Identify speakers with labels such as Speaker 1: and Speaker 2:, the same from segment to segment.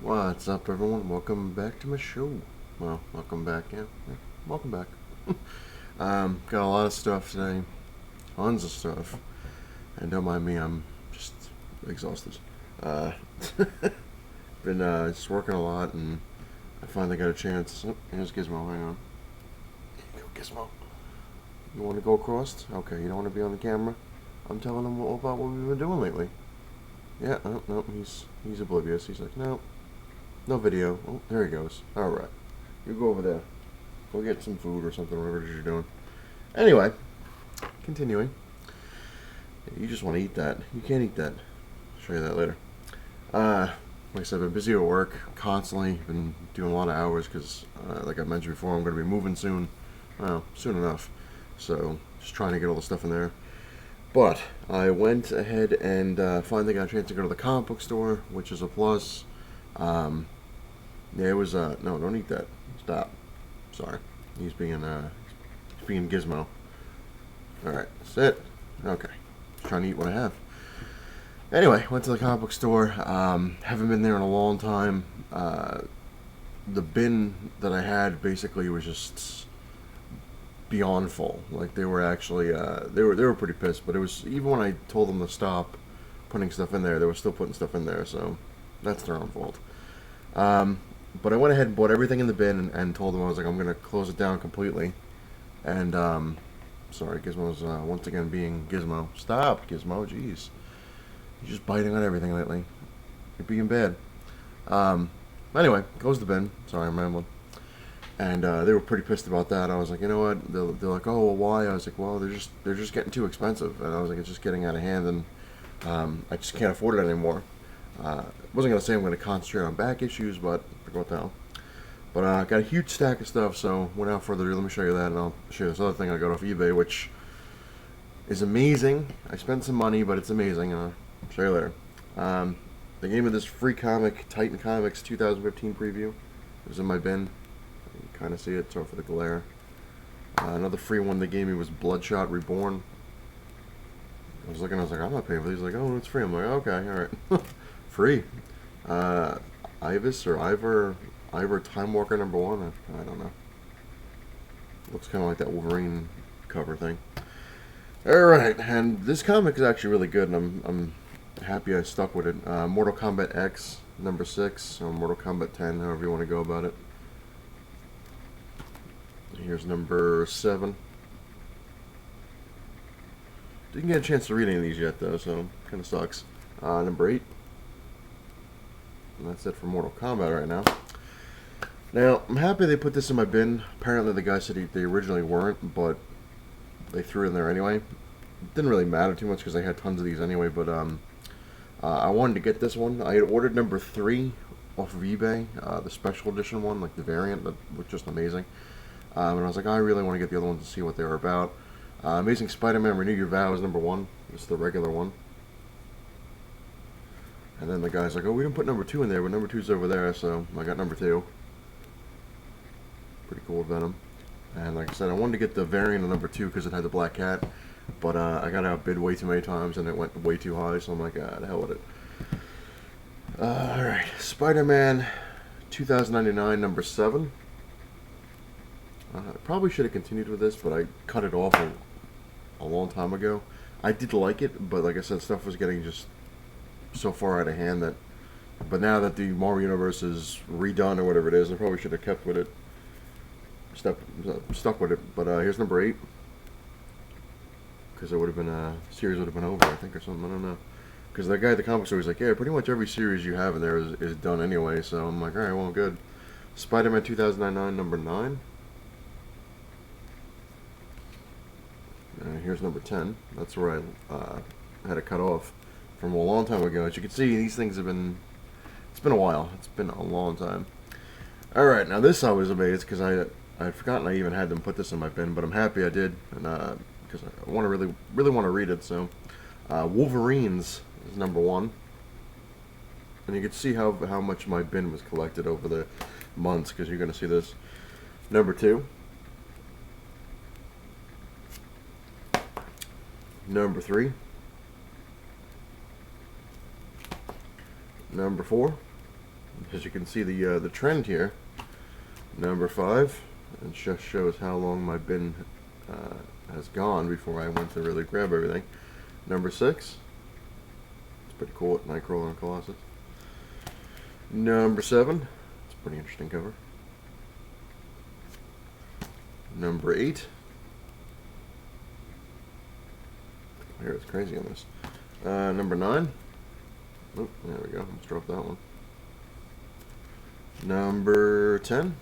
Speaker 1: What's up, everyone? Welcome back to my show. Well, welcome back, yeah, welcome back. Got a lot of stuff today, tons of stuff, and don't mind me, I'm just exhausted. Uh, been just working a lot, and I finally got a chance. Oh, here's Gizmo. Hang on. Here you go, Gizmo. You want to go across? Okay, you don't want to be on the camera. I'm telling him all about what we've been doing lately. Yeah, oh, no, he's oblivious. He's like, no. No video. Oh, there he goes. Alright. You go over there. Go get some food or something, whatever it is you're doing. Anyway, continuing. You just want to eat that. You can't eat that. I'll show you that later. Like I said, I've been busy at work, constantly. Been doing a lot of hours because, like I mentioned before, I'm going to be moving soon. Well, soon enough. So, just trying to get all the stuff in there. But, I went ahead and finally got a chance to go to the comic book store, which is a plus. Yeah, it was, no, don't eat that. Stop. Sorry. He's being Gizmo. Alright, sit. Okay. Just trying to eat what I have. Anyway, went to the comic book store. Haven't been there in a long time. The bin that I had basically was just beyond full. Like, they were actually, they were pretty pissed, but it was, even when I told them to stop putting stuff in there, they were still putting stuff in there, so that's their own fault. But I went ahead and bought everything in the bin and told them I was like, I'm going to close it down completely. And, sorry, Gizmo's once again being Gizmo. Stop, Gizmo, jeez. You're just biting on everything lately. You're being bad. Anyway, closed the bin. Sorry, I'm rambling. And they were pretty pissed about that. I was like, you know what? They're like, oh, well, why? I was like, well, they're just getting too expensive. And I was like, it's just getting out of hand, and I just can't afford it anymore. Wasn't going to say I'm going to concentrate on back issues, but what the hell. But I got a huge stack of stuff, so without further ado, let me show you that, and I'll show you this other thing I got off eBay, which is amazing. I spent some money, but it's amazing, and I'll show you later. They gave me this free comic, Titan Comics 2015 preview. It was in my bin. You can kind of see it, sorry for the glare. Another free one they gave me was Bloodshot Reborn. I was looking, I was like, I'm not paying for these. Like, oh, it's free. I'm like, okay, alright. Free. Ivor Time Walker #1. I don't know. Looks kind of like that Wolverine cover thing. Alright, and this comic is actually really good, and I'm happy I stuck with it. Mortal Kombat X #6, or Mortal Kombat 10, however you want to go about it. Here's number 7. Didn't get a chance to read any of these yet, though, so kind of sucks. Number 8. And that's it for Mortal Kombat right now. Now, I'm happy they put this in my bin. Apparently the guy said they originally weren't, but they threw it in there anyway. It didn't really matter too much because I had tons of these anyway, but I wanted to get this one. I had ordered number 3 off of eBay, the special edition one, like the variant, that was just amazing. And I was like, I really want to get the other ones to see what they were about. Amazing Spider-Man Renew Your Vows #1. This is the regular one. And then the guy's like, oh, we didn't put number 2 in there, but number 2's over there, so I got number 2. Pretty cool Venom. And like I said, I wanted to get the variant of number 2 because it had the black cat, but I got outbid way too many times and it went way too high, so I'm like, the hell with it. Alright, Spider-Man 2099 #7. I probably should have continued with this, but I cut it off a long time ago. I did like it, but like I said, stuff was getting just so far out of hand that. But now that the Marvel Universe is redone or whatever it is, I probably should have kept with it. Stuck with it. But here's number 8. Because it would have been series would have been over, I think, or something. I don't know. Because the guy at the comic store was like, yeah, pretty much every series you have in there is done anyway. So I'm like, alright, well, good. Spider-Man 2099 #9. Here's number 10. That's where I had to cut off from a long time ago. As you can see, these things have been. It's been a while. It's been a long time. All right, now this I was amazed because I'd forgotten I even had them put this in my bin, but I'm happy I did, and because I want to really want to read it. So, Wolverines is #1, and you can see how much my bin was collected over the months because you're going to see this. Number 2. Number 3. Number 4. as you can see the trend here. Number 5, it just shows how long my bin has gone before I went to really grab everything. Number 6, it's pretty cool at Nightcrawler and Colossus. Number 7, it's a pretty interesting cover. Number 8, here it's crazy on this. Number 9, oh, there we go, let's drop that one. Number 10,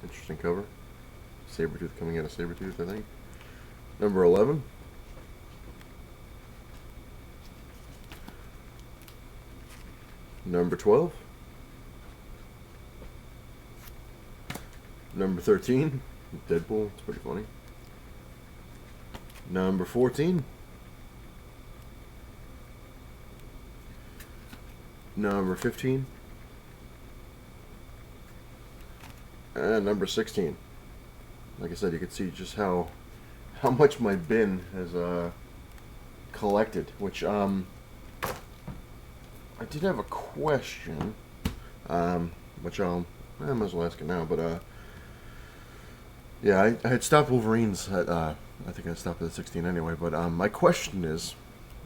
Speaker 1: interesting cover. Sabretooth coming out of Sabretooth, I think. Number 11. Number 12. Number 13. Deadpool, it's pretty funny. Number 14. Number 15. And number 16. Like I said, you can see just how much my bin has collected. Which I did have a question, which I might as well ask it now. But yeah, I had stopped Wolverines at I think I stopped at 16 anyway. But my question is,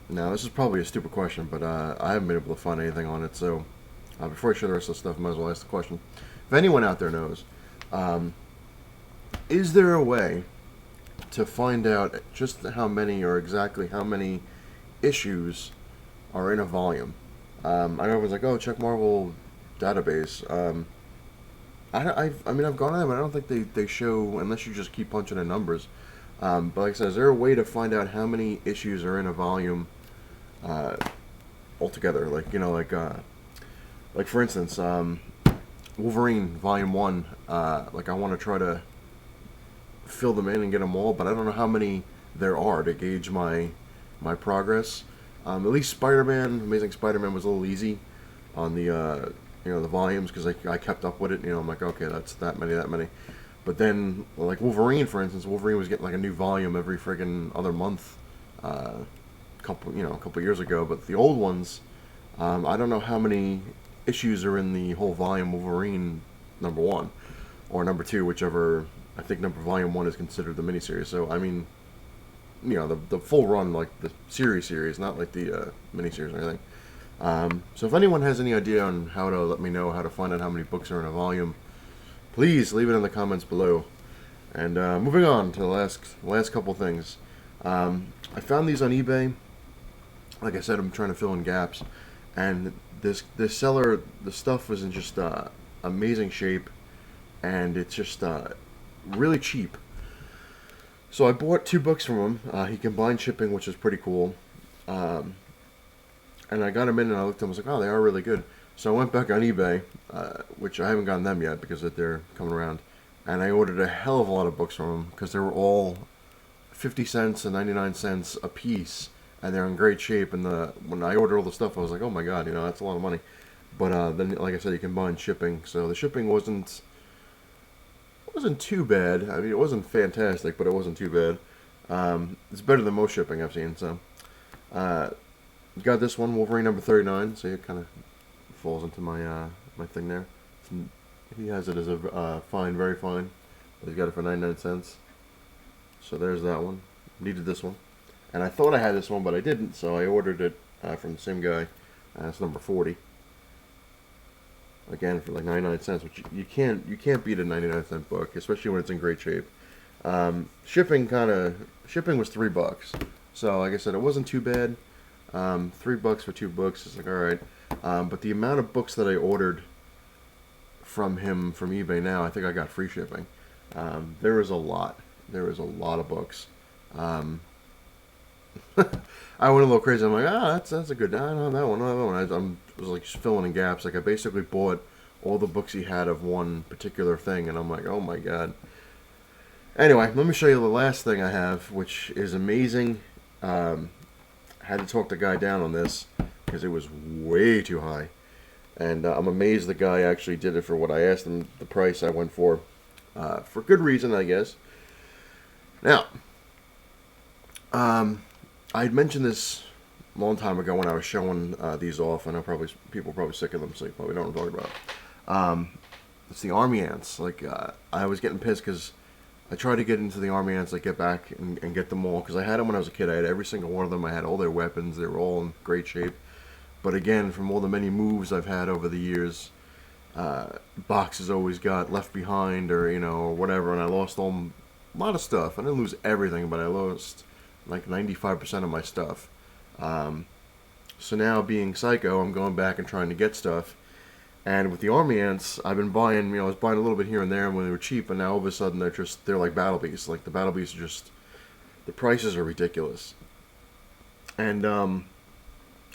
Speaker 1: now this is probably a stupid question, but I haven't been able to find anything on it. So before I show the rest of the stuff, I might as well ask the question. If anyone out there knows, is there a way to find out just how many or exactly how many issues are in a volume? I know everyone's like, oh, check Marvel database. I mean, I've gone on them, but I don't think they show, unless you just keep punching in numbers. But like I said, is there a way to find out how many issues are in a volume altogether? Like, you know, like for instance, Wolverine Volume 1, like I want to try to fill them in and get them all, but I don't know how many there are to gauge my progress. At least Spider-Man, Amazing Spider-Man was a little easy on the you know, the volumes, because I kept up with it. You know, I'm like, okay, that's that many. But then, like Wolverine, for instance, Wolverine was getting like a new volume every friggin' other month, couple years ago. But the old ones, I don't know how many issues are in the whole volume Wolverine number 1 or number 2, whichever. I think volume 1 is considered the miniseries. So I mean, you know, the full run, like the series, not like the miniseries or anything. So if anyone has any idea on how to let me know how to find out how many books are in a volume, please leave it in the comments below. And moving on to the last couple things. I found these on eBay. Like I said, I'm trying to fill in gaps, and this seller, the stuff was in just amazing shape, and it's just really cheap. So I bought 2 books from him. He combined shipping, which is pretty cool. And I got them in, and I looked at them, I was like, oh, they are really good. So I went back on eBay, which I haven't gotten them yet because they're coming around, and I ordered a hell of a lot of books from them because they were all 50 cents and 99 cents a piece, and they're in great shape. And when I ordered all the stuff, I was like, oh my god, you know, that's a lot of money. But then, like I said, you combine shipping, so the shipping wasn't too bad. I mean, it wasn't fantastic, but it wasn't too bad. It's better than most shipping I've seen. So got this one, Wolverine number 39. So it kind of falls into my my thing there. He has it as a fine, very fine. He's got it for 99 cents. So there's that one. Needed this one, and I thought I had this one, but I didn't. So I ordered it from the same guy. It's number 40. Again, for like 99 cents, which you can't beat a 99-cent book, especially when it's in great shape. Shipping was $3. So like I said, it wasn't too bad. $3 for 2 books is like, all right. But the amount of books that I ordered from him from eBay now, I think I got free shipping. There was a lot. There was a lot of books. I went a little crazy. I'm like, that's a good. I don't know that one. I was like just filling in gaps. Like I basically bought all the books he had of one particular thing, and I'm like, oh my god. Anyway, let me show you the last thing I have, which is amazing. I had to talk the guy down on this because it was way too high, and I'm amazed the guy actually did it for what I asked him. The price I went for good reason, I guess. Now, I had mentioned this long time ago when I was showing these off. I know people are probably sick of them, so you probably don't know what I'm talking about. It's the army ants. Like I was getting pissed because I tried to get into the army ants, like get back and get them all, because I had them when I was a kid. I had every single one of them. I had all their weapons. They were all in great shape. But again, from all the many moves I've had over the years, boxes always got left behind, or or whatever, and I lost a lot of stuff. I didn't lose everything, but I lost like 95% of my stuff. So now, being psycho, I'm going back and trying to get stuff. And with the army ants, I've been buying, I was buying a little bit here and there when they were cheap, and now all of a sudden they're like battle beasts. Like the battle beasts are just, the prices are ridiculous. And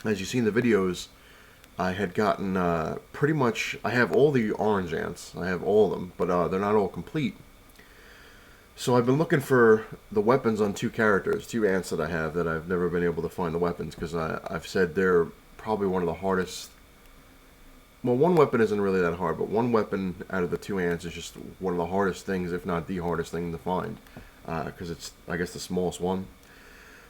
Speaker 1: as you see in the videos, I had gotten pretty much, I have all the orange ants. I have all of them, but they're not all complete. So I've been looking for the weapons on two characters, two ants that I have that I've never been able to find the weapons, because I've said they're probably one of the hardest. Well, one weapon isn't really that hard, but one weapon out of the two ants is just one of the hardest things, if not the hardest thing to find, because it's, I guess, the smallest one.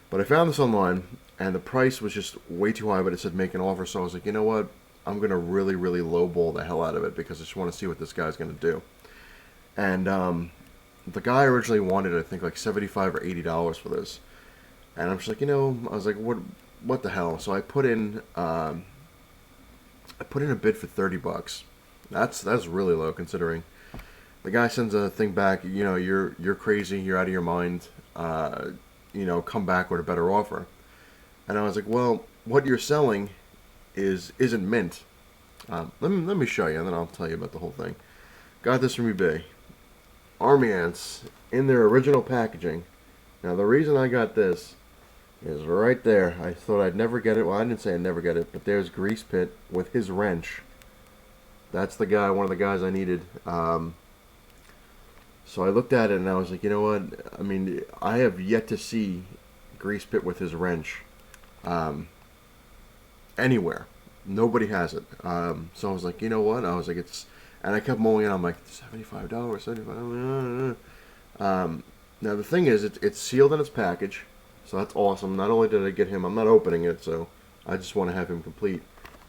Speaker 1: But I found this online, and the price was just way too high, but it said make an offer, so I was like, you know what, I'm going to really, really lowball the hell out of it, because I just want to see what this guy's going to do. And the guy originally wanted, I think, like $75 or $80 for this. And I'm just like, I was like, what the hell? So I put in a bid for $30. That's really low, considering the guy sends a thing back. You're crazy. You're out of your mind. Come back with a better offer. And I was like, well, what you're selling isn't mint. Let me show you, and then I'll tell you about the whole thing. Got this from eBay. Army ants in their original packaging. Now the reason I got this is right there. I thought I'd never get it. Well, I didn't say I'd never get it, but there's Grease Pit with his wrench. That's the guy, one of the guys I needed. So I looked at it and I was like, you know what? I mean, I have yet to see Grease Pit with his wrench anywhere. Nobody has it. So I was like, you know what? I was like, and I kept mulling it. I'm like, $75, $75. Now the thing is, it's sealed in its package, so that's awesome. Not only did I get him, I'm not opening it, so I just want to have him complete.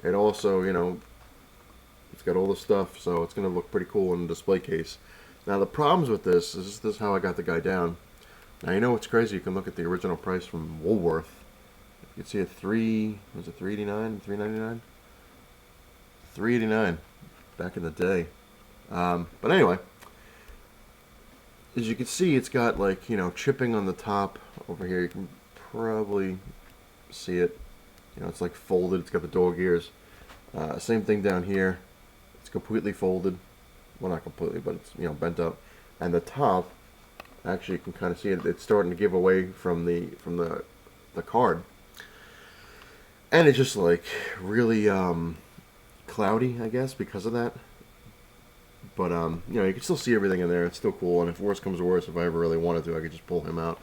Speaker 1: It also, it's got all the stuff, so it's going to look pretty cool in the display case. Now the problems with this is how I got the guy down. Now what's crazy? You can look at the original price from Woolworth. You can see it $389, $3.99, $3.89 back in the day. But anyway, as you can see, it's got like chipping on the top over here. You can probably see it. It's like folded. It's got the dog ears. Same thing down here. It's completely folded. Well, not completely, but it's bent up. And the top, actually, you can kind of see it. It's starting to give away from the card, and it's just like really cloudy, I guess, because of that. But you can still see everything in there. It's still cool. And if worse comes to worse, if I ever really wanted to, I could just pull him out.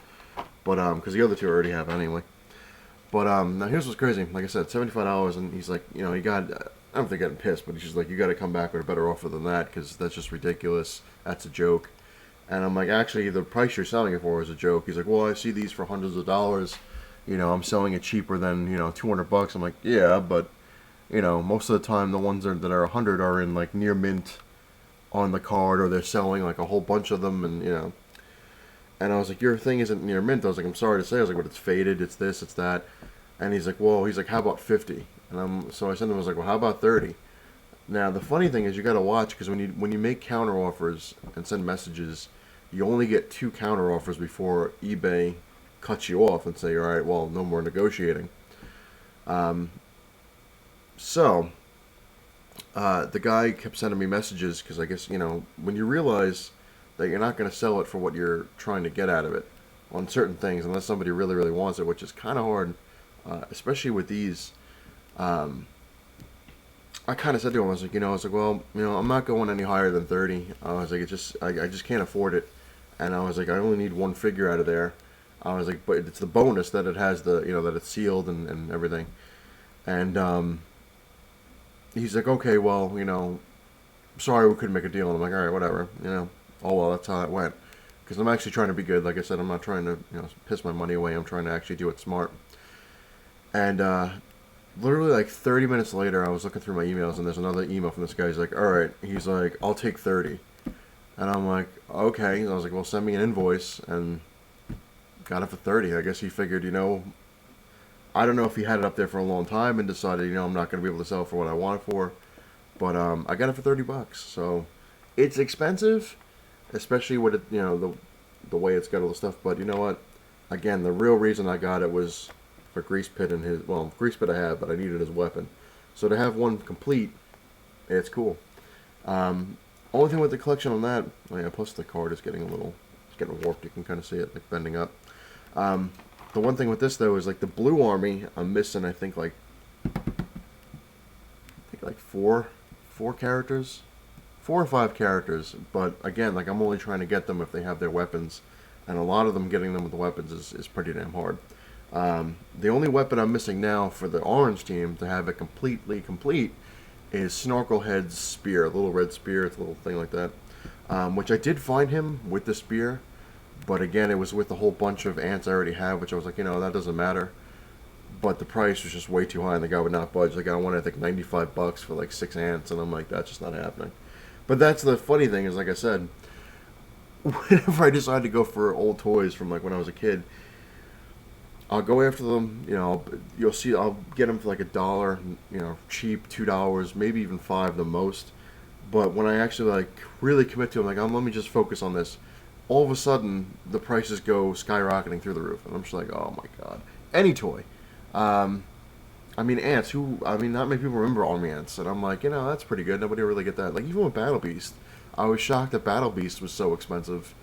Speaker 1: But because the other two I already have anyway. But now here's what's crazy. Like I said, $75, and he's like, he got. I don't think getting pissed, but he's just like, you got to come back with a better offer than that, because that's just ridiculous. That's a joke. And I'm like, actually, the price you're selling it for is a joke. He's like, well, I see these for hundreds of dollars. I'm selling it cheaper than $200. I'm like, yeah, but most of the time the ones that are 100 are in like near mint on the card, or they're selling like a whole bunch of them, and and I was like, your thing isn't near mint. I was like, I'm sorry to say. I was like, but it's faded, it's this, it's that. And he's like, how about 50? And so I sent him, I was like, well, how about 30? Now the funny thing is, you got to watch, because when you make counter offers and send messages, you only get 2 counter offers before eBay cuts you off and say, all right, well, no more negotiating. So the guy kept sending me messages, because I guess when you realize that you're not going to sell it for what you're trying to get out of it on certain things, unless somebody really, really wants it, which is kind of hard, especially with these. I kind of said to him, I was like, well, I'm not going any higher than 30. I was like, I just can't afford it. And I was like, I only need one figure out of there. I was like, but it's the bonus that it has that it's sealed and everything. And he's like, okay, well, sorry we couldn't make a deal. And I'm like, all right, whatever, oh well, that's how it went. Because I'm actually trying to be good. Like I said, I'm not trying to piss my money away. I'm trying to actually do it smart. And literally like 30 minutes later, I was looking through my emails, and there's another email from this guy. He's like, all right. He's like, I'll take 30. And I'm like, okay. And I was like, well, send me an invoice. And got it for 30. I guess he figured, I don't know if he had it up there for a long time and decided, I'm not going to be able to sell it for what I want it for. But I got it for $30. So it's expensive, especially with it, the way it's got all the stuff. But you know what? Again, the real reason I got it was for Grease Pit and his. Well, Grease Pit I have, but I needed his weapon. So to have one complete, it's cool. Only thing with the collection on that, oh yeah, plus the card is getting it's getting warped. You can kind of see it like bending up. The one thing with this though is like the blue army, I'm missing. I think like four characters, 4 or 5 characters. But again, like I'm only trying to get them if they have their weapons, and a lot of them getting them with the weapons is pretty damn hard. The only weapon I'm missing now for the orange team to have it completely complete is Snorkelhead's spear, a little red spear. It's a little thing like that, which I did find him with the spear, but again, it was with a whole bunch of ants I already have, which I was like, that doesn't matter. But the price was just way too high, and the guy would not budge. The guy wanted, I think, $95 for like 6 ants, and I'm like, that's just not happening. But that's the funny thing is, like I said, whenever I decide to go for old toys from like when I was a kid, I'll go after them. You'll see. I'll get them for like $1. Cheap, $2, maybe even 5 the most. But when I actually like really commit to them, like let me just focus on this. All of a sudden, the prices go skyrocketing through the roof, and I'm just like, oh my god. Any toy. Ants. Not many people remember Army Ants, and I'm like, that's pretty good. Nobody really get that. Like even with Battle Beast, I was shocked that Battle Beast was so expensive.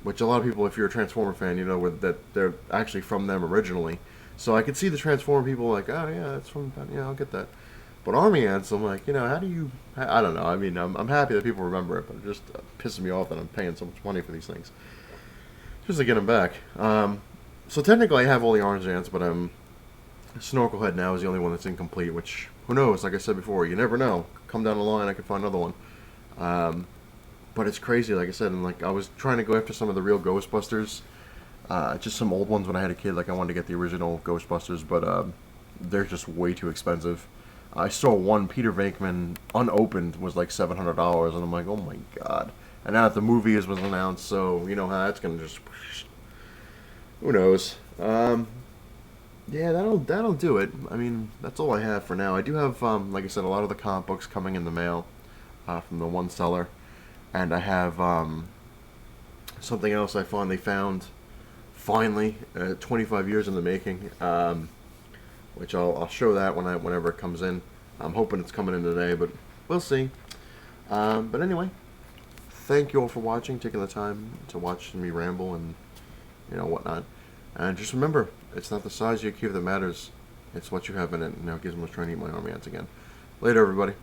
Speaker 1: Which a lot of people, if you're a Transformer fan, that they're actually from them originally. So I could see the Transformer people like, oh yeah, that's from, I'll get that. But Army Ants, I'm like, how do you? I don't know. I'm happy that people remember it, but it just pisses me off that I'm paying so much money for these things just to get them back. So technically, I have all the Orange Ants, but Snorkelhead now is the only one that's incomplete. Which who knows? Like I said before, you never know. Come down the line, I could find another one. But it's crazy, like I said, and like I was trying to go after some of the real Ghostbusters, just some old ones when I had a kid. Like I wanted to get the original Ghostbusters, but they're just way too expensive. I saw one Peter Venkman unopened was like $700, and I'm like, oh my god! And now that the movie was announced, so you know how that's gonna just who knows? Yeah, that'll do it. That's all I have for now. I do have, like I said, a lot of the comic books coming in the mail from the one seller. And I have something else I finally found, 25 years in the making, which I'll show that whenever it comes in. I'm hoping it's coming in today, but we'll see. But anyway, thank you all for watching, taking the time to watch me ramble and whatnot. And just remember, it's not the size of your cube that matters; it's what you have in it. Now Gizmo's trying to eat my army ants again. Later, everybody.